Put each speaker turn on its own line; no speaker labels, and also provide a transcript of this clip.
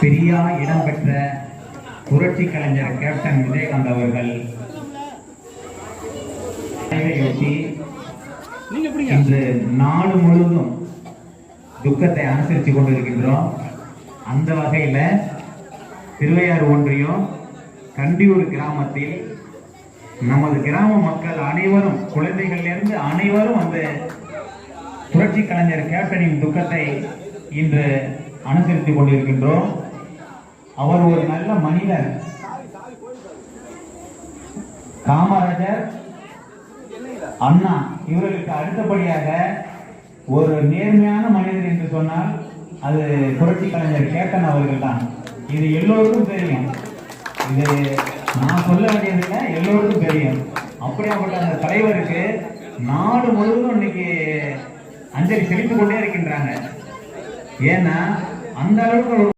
பெரியா இடம்பெற்ற புரட்சி கலைஞர் கேப்டன் விஜயகாந்த் அவர்கள் இன்று நாடு முழுவதும் துக்கத்தை அனுசரித்துக் கொண்டிருக்கின்றோம். அந்த வகையில் திருவையாறு ஒன்றியம் கண்டியூர் கிராமத்தில் நமது கிராம மக்கள் அனைவரும், குழந்தைகளிலிருந்து அனைவரும் அந்த புரட்சி கலைஞர் கேப்டனின் துக்கத்தை இன்று அனுசரித்துக் கொண்டிருக்கின்றோம். அவர் ஒரு நல்ல மனிதர். காமராஜர், அண்ணா இவர்களுக்கு அடுத்தபடியாக ஒரு நேர்மையான மனிதர் என்று சொன்னால் அது புரட்சி கலைஞர் கேப்டன் அவர்கள் தான். இது எல்லோருக்கும் தெரியும். இது நான் சொல்ல வேண்டியதில்லை, எல்லோருக்கும் தெரியும். அப்படியாப்பட்ட அந்த தலைவருக்கு நாடு முழுவதும் இன்னைக்கு அஞ்சலி செலுத்திக் கொண்டே இருக்கின்றாங்க. ஏன்னா அந்த அளவுக்கு